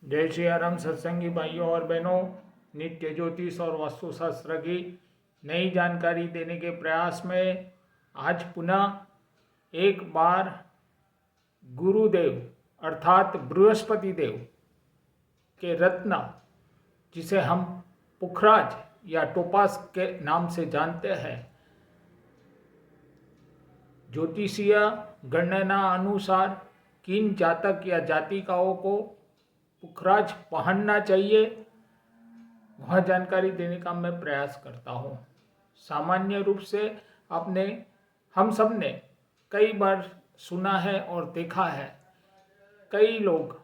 जय श्री राम सत्संगी भाइयों और बहनों, नित्य ज्योतिष और वास्तुशास्त्र की नई जानकारी देने के प्रयास में आज पुनः एक बार गुरुदेव अर्थात बृहस्पति देव के रत्न, जिसे हम पुखराज या टोपास के नाम से जानते हैं, ज्योतिषीय गणना अनुसार किन जातक या जातिकाओं को पुखराज पहनना चाहिए, वह जानकारी देने का मैं प्रयास करता हूँ। सामान्य रूप से हम सब ने कई बार सुना है और देखा है, कई लोग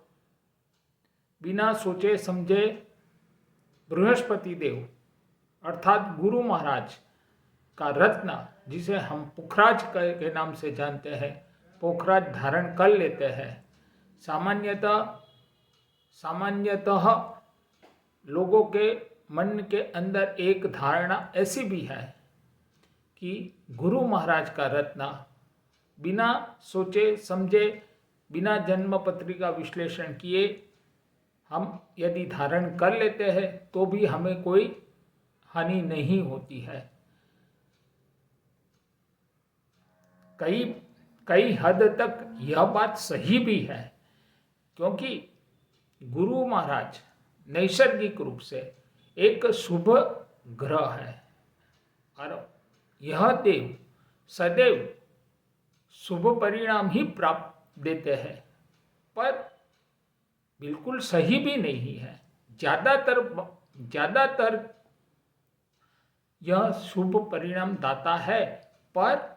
बिना सोचे समझे बृहस्पति देव अर्थात गुरु महाराज का रत्न, जिसे हम पुखराज के नाम से जानते हैं, पुखराज धारण कर लेते हैं। सामान्यतः लोगों के मन के अंदर एक धारणा ऐसी भी है कि गुरु महाराज का रत्न बिना सोचे समझे, बिना जन्म पत्रिका विश्लेषण किए हम यदि धारण कर लेते हैं तो भी हमें कोई हानि नहीं होती है। कई हद तक यह बात सही भी है, क्योंकि गुरु महाराज नैसर्गिक रूप से एक शुभ ग्रह है और यह देव सदैव शुभ परिणाम ही प्राप्त देते हैं, पर बिल्कुल सही भी नहीं है। ज़्यादातर यह शुभ परिणाम दाता है, पर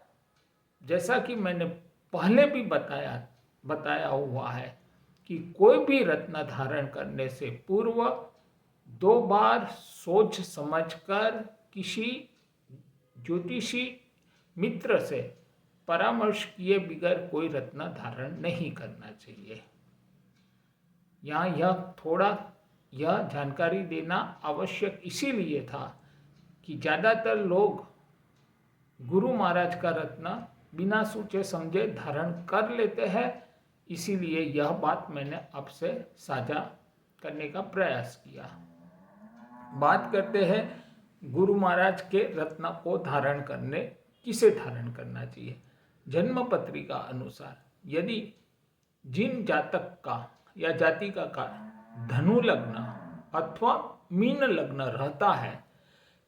जैसा कि मैंने पहले भी बताया हुआ है कि कोई भी रत्न धारण करने से पूर्व 2 बार सोच समझकर किसी ज्योतिषी मित्र से परामर्श किए बगैर कोई रत्न धारण नहीं करना चाहिए। यहाँ यह जानकारी देना आवश्यक इसीलिए था कि ज़्यादातर लोग गुरु महाराज का रत्न बिना सोचे समझे धारण कर लेते हैं, इसीलिए यह बात मैंने आपसे साझा करने का प्रयास किया। बात करते हैं गुरु महाराज के रत्न को किसे धारण करना चाहिए। जन्म पत्रिका अनुसार यदि जिन जातक का या जातिका का धनु लग्न अथवा मीन लग्न रहता है,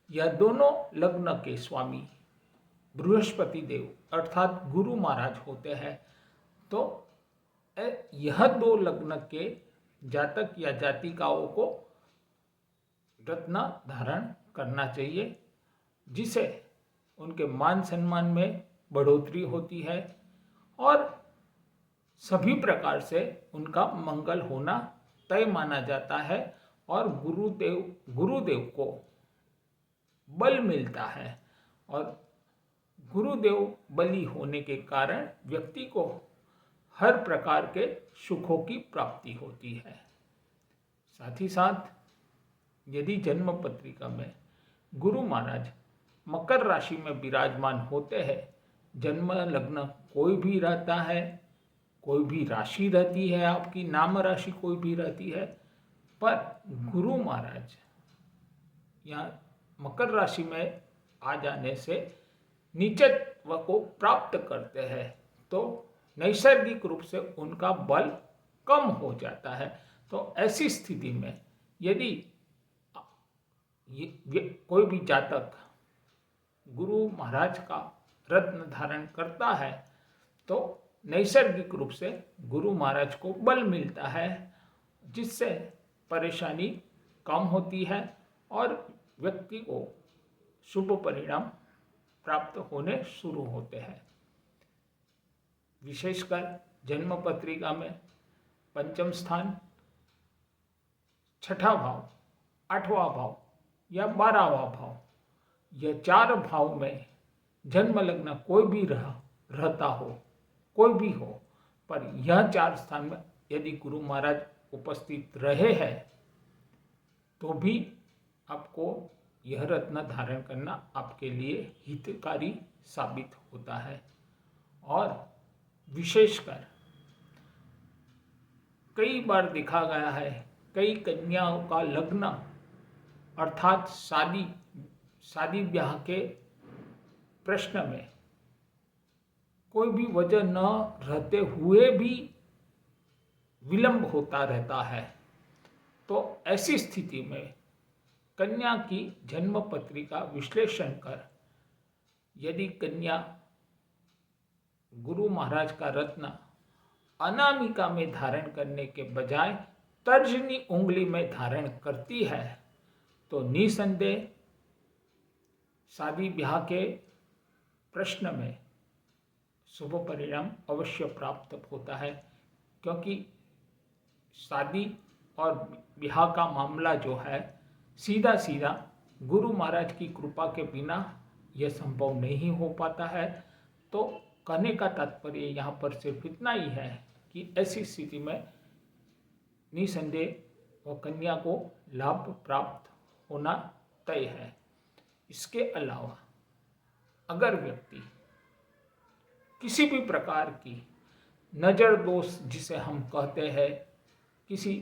यह दोनों लग्न के स्वामी बृहस्पति देव अर्थात गुरु महाराज होते हैं, तो यह 2 लग्न के जातक या जातिकाओं को रत्न धारण करना चाहिए, जिसे उनके मान सम्मान में बढ़ोतरी होती है और सभी प्रकार से उनका मंगल होना तय माना जाता है और गुरुदेव को बल मिलता है और गुरुदेव बली होने के कारण व्यक्ति को हर प्रकार के सुखों की प्राप्ति होती है। साथ ही साथ यदि जन्म पत्रिका में गुरु महाराज मकर राशि में विराजमान होते हैं, जन्म लग्न कोई भी रहता है, कोई भी राशि रहती है, आपकी नाम राशि कोई भी रहती है, पर गुरु महाराज या मकर राशि में आ जाने से नीचत्व को प्राप्त करते हैं, तो नैसर्गिक रूप से उनका बल कम हो जाता है। तो ऐसी स्थिति में यदि कोई भी जातक गुरु महाराज का रत्न धारण करता है, तो नैसर्गिक रूप से गुरु महाराज को बल मिलता है, जिससे परेशानी कम होती है और व्यक्ति को शुभ परिणाम प्राप्त होने शुरू होते हैं। विशेषकर जन्म पत्रिका में पंचम स्थान, 6ठा भाव, 8वां भाव या 12वां भाव, यह 4 भाव में जन्म लग्न कोई भी रहता हो, कोई भी हो, पर यह 4 स्थान में यदि गुरु महाराज उपस्थित रहे हैं तो भी आपको यह रत्न धारण करना आपके लिए हितकारी साबित होता है। और विशेषकर कई बार देखा गया है कई कन्याओं का लग्न अर्थात शादी ब्याह के प्रश्न में कोई भी वजह न रहते हुए भी विलंब होता रहता है। तो ऐसी स्थिति में कन्या की जन्म पत्रिका विश्लेषण कर यदि कन्या गुरु महाराज का रत्न अनामिका में धारण करने के बजाय तर्जनी उंगली में धारण करती है तो निसंदेह शादी ब्याह के प्रश्न में शुभ परिणाम अवश्य प्राप्त होता है, क्योंकि शादी और ब्याह का मामला जो है सीधा सीधा गुरु महाराज की कृपा के बिना यह संभव नहीं हो पाता है। तो कहने का तात्पर्य यहाँ पर सिर्फ इतना ही है कि ऐसी स्थिति में निसंदेह वह कन्या को लाभ प्राप्त होना तय है। इसके अलावा अगर व्यक्ति किसी भी प्रकार की नज़र दोष जिसे हम कहते हैं, किसी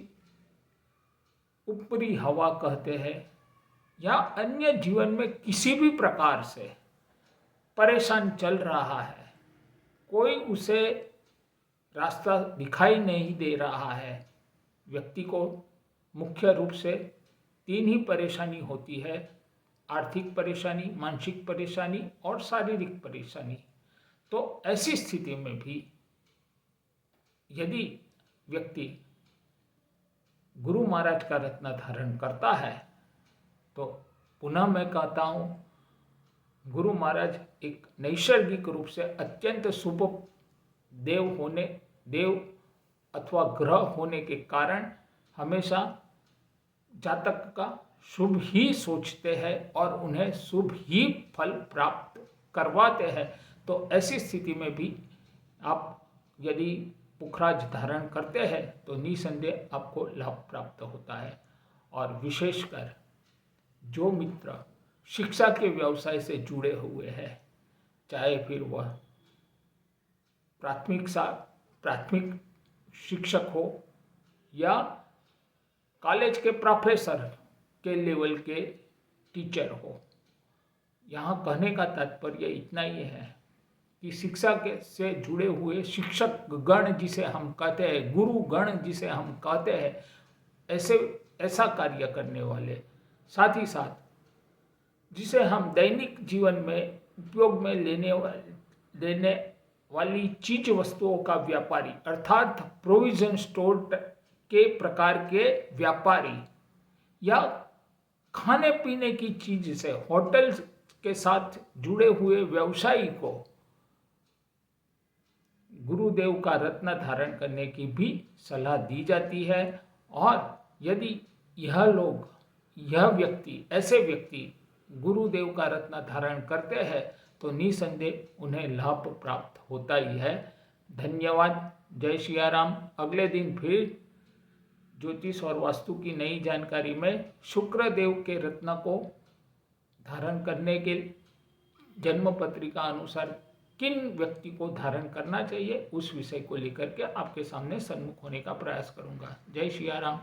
ऊपरी हवा कहते हैं, या अन्य जीवन में किसी भी प्रकार से परेशान चल रहा है, कोई उसे रास्ता दिखाई नहीं दे रहा है, व्यक्ति को मुख्य रूप से 3 ही परेशानी होती है: आर्थिक परेशानी, मानसिक परेशानी और शारीरिक परेशानी। तो ऐसी स्थिति में भी यदि व्यक्ति गुरु महाराज का रत्न धारण करता है तो पुनः मैं कहता हूँ, गुरु महाराज एक नैसर्गिक रूप से अत्यंत शुभ देव अथवा ग्रह होने के कारण हमेशा जातक का शुभ ही सोचते हैं और उन्हें शुभ ही फल प्राप्त करवाते हैं। तो ऐसी स्थिति में भी आप यदि पुखराज धारण करते हैं तो निसंदेह आपको लाभ प्राप्त होता है। और विशेषकर जो मित्र शिक्षा के व्यवसाय से जुड़े हुए हैं, चाहे फिर वह प्राथमिक शिक्षक हो या कॉलेज के प्रोफेसर के लेवल के टीचर हो, यहाँ कहने का तात्पर्य इतना ही है कि शिक्षा के से जुड़े हुए शिक्षक गण जिसे हम कहते हैं, गुरु गण जिसे हम कहते हैं, ऐसा कार्य करने वाले, साथ ही साथ जिसे हम दैनिक जीवन में उपयोग में लेने वाली चीज वस्तुओं का व्यापारी अर्थात प्रोविजन स्टोर के प्रकार के व्यापारी या खाने पीने की चीज से होटल के साथ जुड़े हुए व्यवसायी को गुरुदेव का रत्न धारण करने की भी सलाह दी जाती है। और यदि ऐसे व्यक्ति गुरुदेव का रत्न धारण करते हैं तो निसंदेह उन्हें लाभ प्राप्त होता ही है। धन्यवाद। जय सिया राम। अगले दिन फिर ज्योतिष और वास्तु की नई जानकारी में शुक्र देव के रत्न को धारण करने के जन्म पत्रिका अनुसार किन व्यक्ति को धारण करना चाहिए उस विषय को लेकर के आपके सामने सन्मुख होने का प्रयास करूंगा। जय सिया राम।